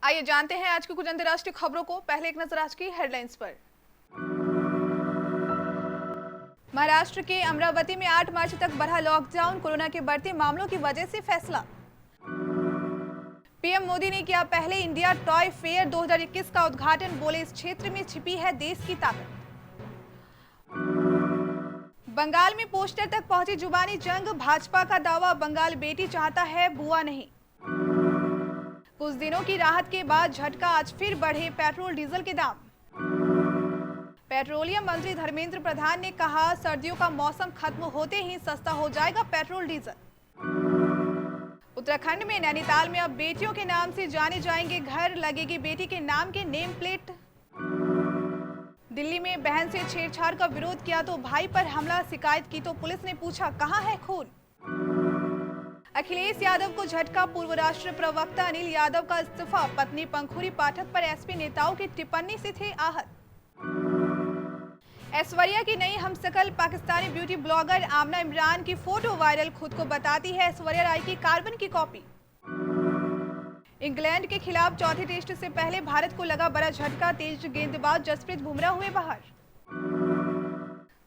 आइए जानते हैं आज की कुछ अंतर्राष्ट्रीय खबरों को। पहले एक नजर आज की हेडलाइंस पर। महाराष्ट्र के अमरावती में 8 मार्च तक बढ़ा लॉकडाउन, कोरोना के बढ़ते मामलों की वजह से फैसला। पीएम मोदी ने किया पहले इंडिया टॉय फेयर 2021 का उद्घाटन, बोले इस क्षेत्र में छिपी है देश की ताकत। बंगाल में पोस्टर तक पहुंची जुबानी जंग, भाजपा का दावा बंगाल बेटी चाहता है बुआ नहीं। कुछ दिनों की राहत के बाद झटका, आज फिर बढ़े पेट्रोल डीजल के दाम। पेट्रोलियम मंत्री धर्मेंद्र प्रधान ने कहा सर्दियों का मौसम खत्म होते ही सस्ता हो जाएगा पेट्रोल डीजल। उत्तराखंड में नैनीताल में अब बेटियों के नाम से जाने जाएंगे घर, लगेगी बेटी के नाम के नेम प्लेट। दिल्ली में बहन से छेड़छाड़ का विरोध किया तो भाई पर हमला, शिकायत की तो पुलिस ने पूछा कहां है खून। अखिलेश यादव को झटका, पूर्व राष्ट्रीय प्रवक्ता अनिल यादव का इस्तीफा, पत्नी पंखुरी पाठक पर एसपी नेताओं की टिप्पणी से थे आहत। ऐश्वर्या की नई हमशक्ल, पाकिस्तानी ब्यूटी ब्लॉगर आमना इमरान की फोटो वायरल, खुद को बताती है ऐश्वर्या राय की कार्बन की कॉपी। इंग्लैंड के खिलाफ चौथे टेस्ट से पहले भारत को लगा बड़ा झटका, तेज गेंदबाज जसप्रीत बुमराह हुए बाहर।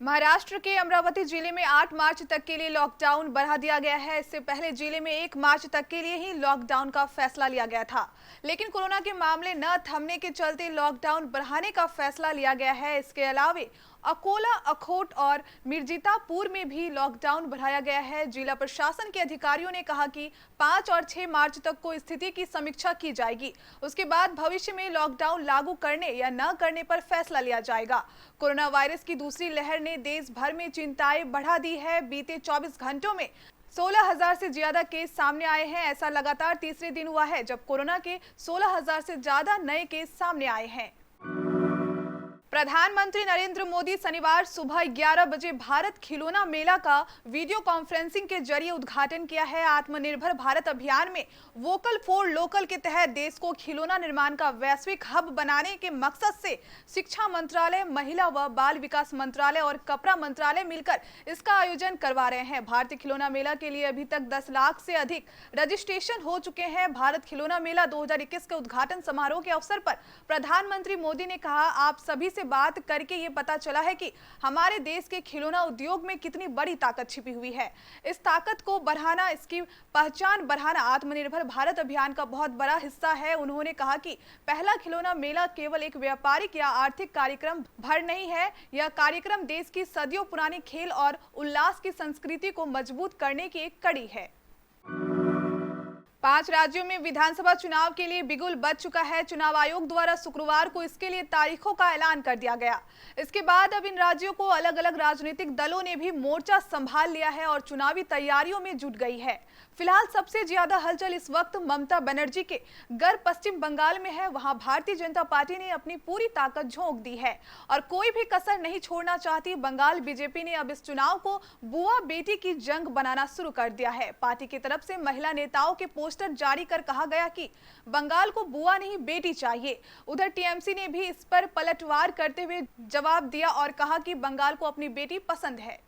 महाराष्ट्र के अमरावती जिले में 8 मार्च तक के लिए लॉकडाउन बढ़ा दिया गया है। इससे पहले जिले में 1 मार्च तक के लिए ही लॉकडाउन का फैसला लिया गया था, लेकिन कोरोना के मामले न थमने के चलते लॉकडाउन बढ़ाने का फैसला लिया गया है। इसके अलावा अकोला, अखोट और मिर्जितापुर में भी लॉकडाउन बढ़ाया गया है। जिला प्रशासन के अधिकारियों ने कहा कि 5 और 6 मार्च तक को स्थिति की समीक्षा की जाएगी, उसके बाद भविष्य में लॉकडाउन लागू करने या न करने पर फैसला लिया जाएगा। कोरोना वायरस की दूसरी लहर ने देश भर में चिंताएं बढ़ा दी है। बीते 24 घंटों में 16,000 से ज्यादा केस सामने आए हैं। ऐसा लगातार तीसरे दिन हुआ है जब कोरोना के 16,000 से ज्यादा नए केस सामने आए हैं। प्रधानमंत्री नरेंद्र मोदी शनिवार सुबह 11 बजे भारत खिलौना मेला का वीडियो कॉन्फ्रेंसिंग के जरिए उद्घाटन किया है। आत्मनिर्भर भारत अभियान में वोकल फॉर लोकल के तहत देश को खिलौना निर्माण का वैश्विक हब बनाने के मकसद से शिक्षा मंत्रालय, महिला व बाल विकास मंत्रालय और कपड़ा मंत्रालय मिलकर इसका आयोजन करवा रहे हैं। भारतीय खिलौना मेला के लिए अभी तक 10 लाख से अधिक रजिस्ट्रेशन हो चुके हैं। भारत खिलौना मेला 2021 के उद्घाटन समारोह के अवसर पर प्रधानमंत्री मोदी ने कहा, आप सभी से बात करके ये पता चला है कि हमारे देश के खिलौना उद्योग में कितनी बड़ी ताकत छिपी हुई है। इस ताकत को बढ़ाना, इसकी पहचान बढ़ाना आत्मनिर्भर भारत अभियान का बहुत बड़ा हिस्सा है। उन्होंने कहा कि पहला खिलौना मेला केवल एक व्यापारिक या आर्थिक कार्यक्रम भर नहीं है, यह कार्यक्रम देश की सदियों पुरानी खेल और उल्लास की संस्कृति को मजबूत करने की एक कड़ी है। 5 राज्यों में विधानसभा चुनाव के लिए बिगुल बज चुका है। चुनाव आयोग द्वारा शुक्रवार को इसके लिए तारीखों का ऐलान कर दिया गया। इसके बाद अब इन राज्यों को अलग अलग राजनीतिक दलों ने भी मोर्चा संभाल लिया है और चुनावी तैयारियों में जुट गई है। फिलहाल सबसे ज्यादा हलचल इस वक्त ममता बनर्जी के गढ़ पश्चिम बंगाल में है। वहां भारतीय जनता पार्टी ने अपनी पूरी ताकत झोंक दी है और कोई भी कसर नहीं छोड़ना चाहती। बंगाल बीजेपी ने अब इस चुनाव को बुआ बेटी की जंग बनाना शुरू कर दिया है। पार्टी की तरफ से महिला नेताओं के पोस्टर जारी कर कहा गया कि बंगाल को बुआ नहीं बेटी चाहिए। उधर टीएमसी ने भी इस पर पलटवार करते हुए जवाब दिया और कहा कि बंगाल को अपनी बेटी पसंद है।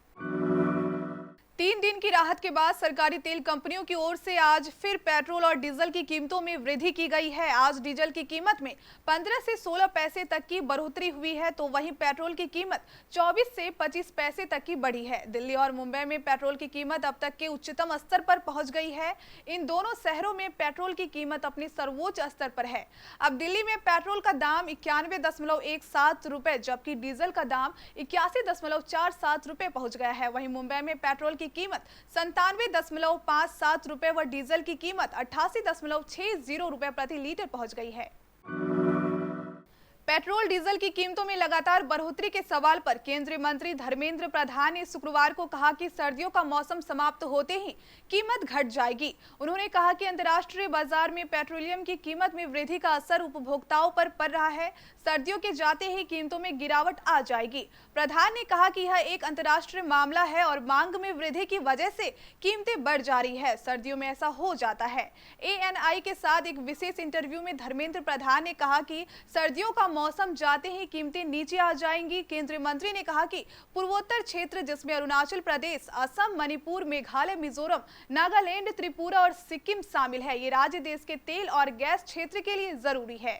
3 दिन की राहत के बाद सरकारी तेल कंपनियों की ओर से आज फिर पेट्रोल और डीजल की कीमतों में वृद्धि की गई है। आज डीजल की कीमत में 15 से 16 पैसे तक की बढ़ोतरी हुई है, तो वहीं पेट्रोल की कीमत 24 से 25 पैसे तक की बढ़ी है। दिल्ली और मुंबई में पेट्रोल की कीमत अब तक के उच्चतम स्तर पर पहुंच गई है। इन दोनों शहरों में पेट्रोल की कीमत अपने सर्वोच्च स्तर पर है। अब दिल्ली में पेट्रोल का दाम 91.17 रुपए, जबकि डीजल का दाम 81.47 रुपए पहुंच गया है। वहीं मुंबई में पेट्रोल की कीमत 97.57 रुपए व डीजल की कीमत 88.60 रुपए प्रति लीटर पहुंच गई है। पेट्रोल डीजल की कीमतों में लगातार बढ़ोतरी के सवाल पर केंद्रीय मंत्री धर्मेंद्र प्रधान ने शुक्रवार को कहा कि सर्दियों का मौसम समाप्त होते ही कीमत घट जाएगी। उन्होंने कहा कि अंतर्राष्ट्रीय बाजार में पेट्रोलियम की कीमत में वृद्धि का असर उपभोक्ताओं पर पड़ रहा है। सर्दियों के जाते ही कीमतों में गिरावट आ जाएगी। प्रधान ने कहा कि यह एक अंतर्राष्ट्रीय मामला है और मांग में वृद्धि की वजह से कीमतें बढ़ जा रही है। सर्दियों में ऐसा हो जाता है। एएनआई के साथ एक विशेष इंटरव्यू में धर्मेंद्र प्रधान ने कहा कि सर्दियों का मौसम जाते ही कीमतें नीचे आ जाएंगी। केंद्रीय मंत्री ने कहा कि पूर्वोत्तर क्षेत्र, जिसमें अरुणाचल प्रदेश, असम, मणिपुर, मेघालय, मिजोरम, नागालैंड, त्रिपुरा और सिक्किम शामिल है, ये राज्य देश के तेल और गैस क्षेत्र के लिए जरूरी है।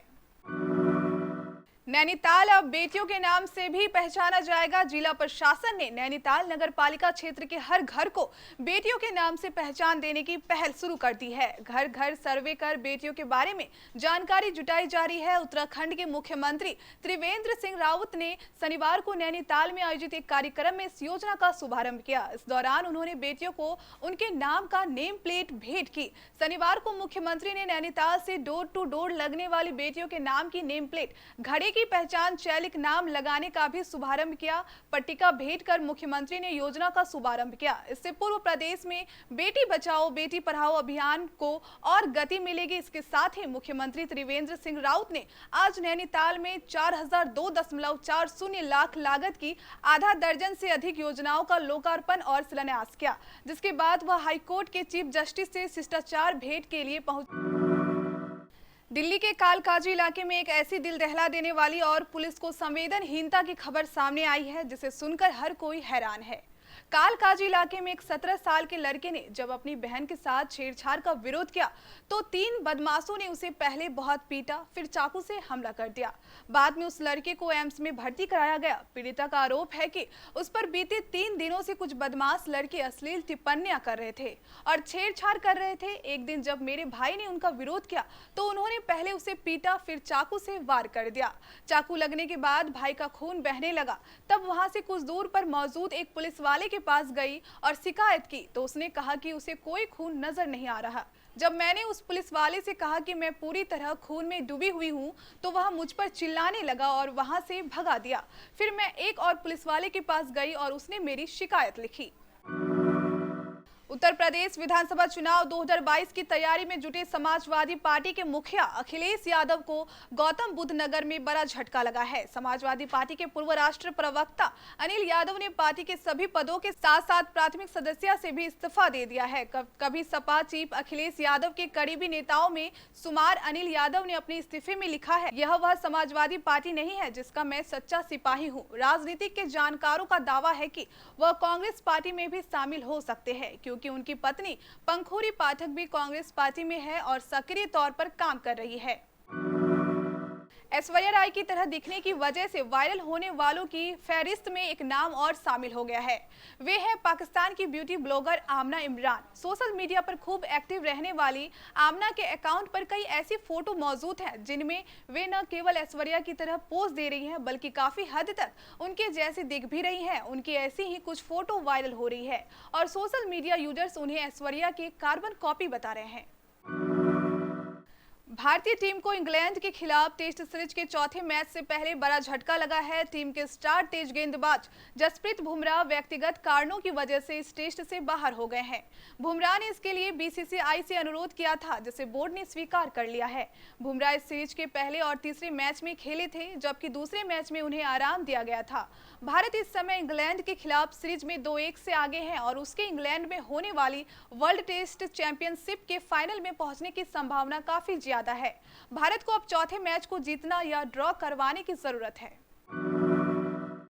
नैनीताल अब बेटियों के नाम से भी पहचाना जाएगा। जिला प्रशासन ने नैनीताल नगर पालिका क्षेत्र के हर घर को बेटियों के नाम से पहचान देने की पहल शुरू कर दी है। घर घर सर्वे कर बेटियों के बारे में जानकारी जुटाई जा रही है। उत्तराखंड के मुख्यमंत्री त्रिवेंद्र सिंह रावत ने शनिवार को नैनीताल में आयोजित एक कार्यक्रम में इस योजना का शुभारंभ किया। इस दौरान उन्होंने बेटियों को उनके नाम का नेम प्लेट भेंट की। शनिवार को मुख्यमंत्री ने नैनीताल से डोर टू डोर लगने वाली बेटियों के नाम की नेम प्लेट घड़े की पहचान चैलिक नाम लगाने का भी शुभारंभ किया। पट्टिका भेंट कर मुख्यमंत्री ने योजना का शुभारंभ किया। इससे पूर्व प्रदेश में बेटी बचाओ बेटी पढ़ाओ अभियान को और गति मिलेगी। इसके साथ ही मुख्यमंत्री त्रिवेंद्र सिंह रावत ने आज नैनीताल में 4002.40 लाख लागत की आधा दर्जन से अधिक योजनाओं का लोकार्पण और शिलान्यास किया, जिसके बाद वह हाईकोर्ट के चीफ जस्टिस से शिष्टाचार भेंट के लिए पहुंचे। दिल्ली के कालकाजी इलाके में एक ऐसी दिल दहला देने वाली और पुलिस को संवेदनहीनता की खबर सामने आई है, जिसे सुनकर हर कोई हैरान है। कालकाजी इलाके में एक 17 साल के लड़के ने जब अपनी बहन के साथ छेड़छाड़ का विरोध किया तो 3 बदमाशों ने उसे पहले बहुत पीटा, फिर चाकू से हमला कर दिया। बाद में उस लड़के को एम्स में भर्ती कराया गया। पीड़िता का आरोप है कि उस पर बीते 3 दिनों से कुछ बदमाश लड़के अश्लील टिप्पणियां कर रहे थे और छेड़छाड़ कर रहे थे। एक दिन जब मेरे भाई ने उनका विरोध किया तो उन्होंने पहले उसे पीटा, फिर चाकू से वार कर दिया। चाकू लगने के बाद भाई का खून बहने लगा। तब वहां से कुछ दूर पर मौजूद एक पुलिस वाले के पास गई और शिकायत की तो उसने कहा कि उसे कोई खून नजर नहीं आ रहा। जब मैंने उस पुलिस वाले से कहा कि मैं पूरी तरह खून में डूबी हुई हूं तो वह मुझ पर चिल्लाने लगा और वहां से भगा दिया। फिर मैं एक और पुलिस वाले के पास गई और उसने मेरी शिकायत लिखी। उत्तर प्रदेश विधानसभा चुनाव 2022 की तैयारी में जुटे समाजवादी पार्टी के मुखिया अखिलेश यादव को गौतम बुद्ध नगर में बड़ा झटका लगा है। समाजवादी पार्टी के पूर्व राष्ट्रीय प्रवक्ता अनिल यादव ने पार्टी के सभी पदों के साथ साथ प्राथमिक सदस्यता से भी इस्तीफा दे दिया है। कभी सपा चीफ अखिलेश यादव के करीबी नेताओं में शुमार अनिल यादव ने अपने इस्तीफे में लिखा है, यह वह समाजवादी पार्टी नहीं है जिसका मैं सच्चा सिपाही हूँ। राजनीतिक के जानकारों का दावा है कि वह कांग्रेस पार्टी में भी शामिल हो सकते हैं, क्योंकि उनकी पत्नी पंखुरी पाठक भी कांग्रेस पार्टी में है और सक्रिय तौर पर काम कर रही है। ऐश्वर्या राय की तरह दिखने की वजह से वायरल होने वालों की फहरिस्त में एक नाम और शामिल हो गया है। वे है पाकिस्तान की ब्यूटी ब्लॉगर आमना इमरान। सोशल मीडिया पर खूब एक्टिव रहने वाली आमना के अकाउंट पर कई ऐसी फोटो मौजूद हैं जिनमें वे न केवल ऐश्वर्या की तरह पोज दे रही हैं बल्कि काफी हद तक उनके जैसी दिख भी रही हैं। उनकी ऐसी ही कुछ फोटो वायरल हो रही है और सोशल मीडिया यूजर्स उन्हें ऐश्वर्या की कार्बन कॉपी बता रहे हैं। भारतीय टीम को इंग्लैंड के खिलाफ टेस्ट सीरीज के चौथे मैच से पहले बड़ा झटका लगा है। टीम के स्टार तेज गेंदबाज जसप्रीत बुमराह व्यक्तिगत कारणों की वजह से इस टेस्ट से बाहर हो गए हैं। बुमराह ने इसके लिए बीसीसीआई से अनुरोध किया था, जिसे बोर्ड ने स्वीकार कर लिया है। बुमराह इस सीरीज के पहले और तीसरे मैच में खेले थे, जबकि दूसरे मैच में उन्हें आराम दिया गया था। भारत इस समय इंग्लैंड के खिलाफ सीरीज में 2-1 से आगे है और उसके इंग्लैंड में होने वाली वर्ल्ड टेस्ट चैंपियनशिप के फाइनल में पहुंचने की संभावना काफी ज्यादा है। भारत को अब चौथे मैच को जीतना या ड्रॉ करवाने की जरूरत है।